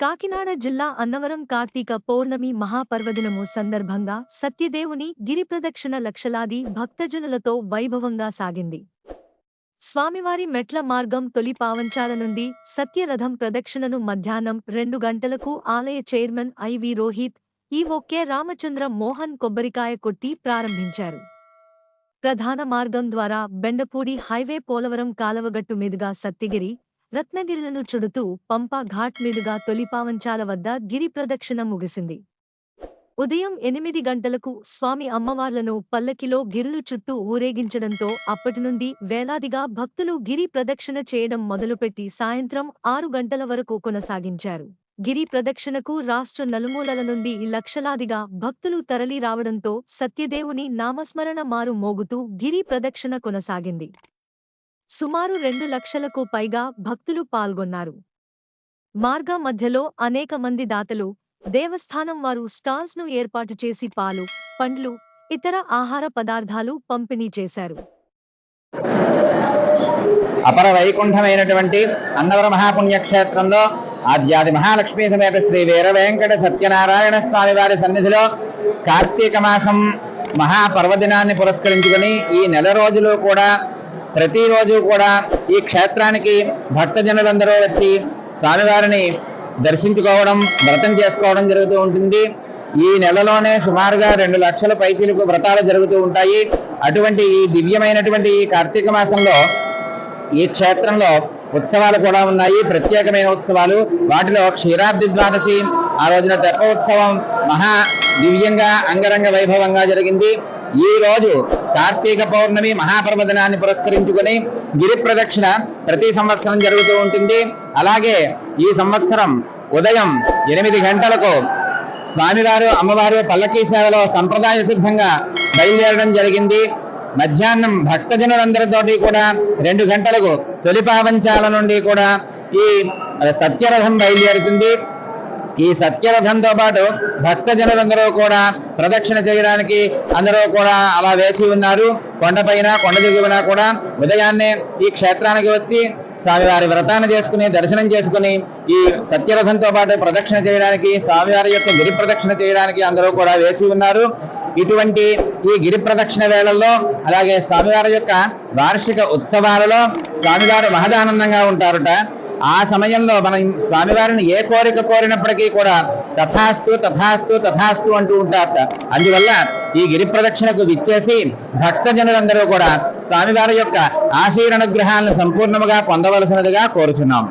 కాకినాడ జిల్లా అన్నవరం కార్తీక పౌర్ణమి మహాపర్వదినము సందర్భంగా సత్యదేవుని గిరిప్రదక్షిణ లక్షలాది భక్తజనులతో వైభవంగా సాగింది. స్వామివారి మెట్ల మార్గం తొలి పావంచాల నుండి సత్యరథం ప్రదక్షిణను మధ్యాహ్నం 2 గంటలకు ఆలయ chairman IV Rohit, EO K Ramachandra Mohan కొబ్బరికాయ కొట్టి ప్రారంభించారు. ప్రధాన మార్గం ద్వారా బెండపూడి హైవే పోలవరం కాలవగట్టు మీదుగా సత్యగిరి, రత్నగిరులను చుడుతూ పంపా ఘాట్ మీదుగా తొలి పావంచాల వద్ద గిరి ప్రదక్షిణ ముగిసింది. ఉదయం 8 గంటలకు స్వామి అమ్మవార్లను పల్లకిలో గిరులు చుట్టూ ఊరేగించడంతో అప్పటినుండి వేలాదిగా భక్తులు గిరి ప్రదక్షిణ చేయడం మొదలుపెట్టి సాయంత్రం 6 గంటల వరకు కొనసాగించారు. గిరి ప్రదక్షిణకు రాష్ట్ర నలుమూలల నుండి లక్షలాదిగా భక్తులు తరలి రావడంతో సత్యదేవుని నామస్మరణ మారు మోగుతూ గిరి ప్రదక్షిణ కొనసాగింది. సుమారు 2 లక్షలకు పైగా భక్తులు పాల్గొన్నారు. మార్గ మధ్యలో అనేక మంది దాతలు, దేవస్థానం వారు స్టాల్స్ ను ఏర్పాటు చేసి పాలు, పండ్లు, ఇతర ఆహార పదార్థాలు పంపిణీ చేశారు. అపర వైకుంఠమైనటువంటి అన్నవర మహాపుణ్యక్షేత్రంలో ఆద్యాది మహాలక్ష్మీ సమేత శ్రీ వీర వెంకట సత్యనారాయణ స్వామి వారి సన్నిధిలో కార్తీక మాసం మహాపర్వదినాన్ని పురస్కరించుకుని ఈ నెల రోజులు కూడా ప్రతిరోజు కూడా ఈ క్షేత్రానికి భక్తజనులందరూ వచ్చి స్వామివారిని దర్శించుకోవడం, వ్రతం చేసుకోవడం జరుగుతూ ఉంటుంది. ఈ నెలలోనే సుమారుగా 2 లక్షల పైచిలకు వ్రతాలు జరుగుతూ ఉంటాయి. అటువంటి ఈ దివ్యమైనటువంటి ఈ కార్తీక మాసంలో ఈ క్షేత్రంలో ఉత్సవాలు కూడా ఉన్నాయి, ప్రత్యేకమైన ఉత్సవాలు. వాటిలో క్షీరాబ్ది ద్వాదశి, ఆ రోజున తెప్ప ఉత్సవం మహా దివ్యంగా అంగరంగ వైభవంగా జరిగింది. ఈ రోజు కార్తీక పౌర్ణమి మహాపర్వదినాన్ని పురస్కరించుకుని గిరి ప్రదక్షిణ ప్రతి సంవత్సరం జరుగుతూ ఉంటుంది. అలాగే ఈ సంవత్సరం ఉదయం 8 గంటలకు స్వామివారు అమ్మవారు పల్లకీ సేవలో సంప్రదాయ సిద్ధంగా బయలుదేరడం జరిగింది. మధ్యాహ్నం భక్తజనులందరితోటి కూడా 2 గంటలకు తొలి పావంచాల నుండి కూడా ఈ సత్యరథం బయలుదేరుతుంది. ఈ సత్యరథంతో పాటు భక్తజనులందరూ కూడా ప్రదక్షిణ చేయడానికి అందరూ కూడా అలా వేచి ఉన్నారు. కొండపైన కొండ దిగువన కూడా ఉదయాన్నే ఈ క్షేత్రానికి వచ్చి స్వామివారి వ్రతాన్ని చేసుకుని దర్శనం చేసుకుని ఈ సత్యరథంతో పాటు ప్రదక్షిణ చేయడానికి, స్వామివారి యొక్క గిరి ప్రదక్షిణ చేయడానికి అందరూ కూడా వేచి ఉన్నారు. ఇటువంటి ఈ గిరి ప్రదక్షిణ వేళల్లో అలాగే స్వామివారి యొక్క వార్షిక ఉత్సవాలలో స్వామివారు మహదానందంగా ఉంటారట. ఆ సమయంలో మనం స్వామివారిని ఏ కోరిక కోరినప్పటికీ కూడా తథాస్తు తథాస్తు తథాస్తు అంటూ ఉంటారట. అందువల్ల ఈ గిరి ప్రదక్షిణకు విచ్చేసి భక్తజనులందరూ కూడా స్వామివారి యొక్క ఆశీర్వాద అనుగ్రహాలను సంపూర్ణముగా పొందవలసినదిగా కోరుచున్నాం.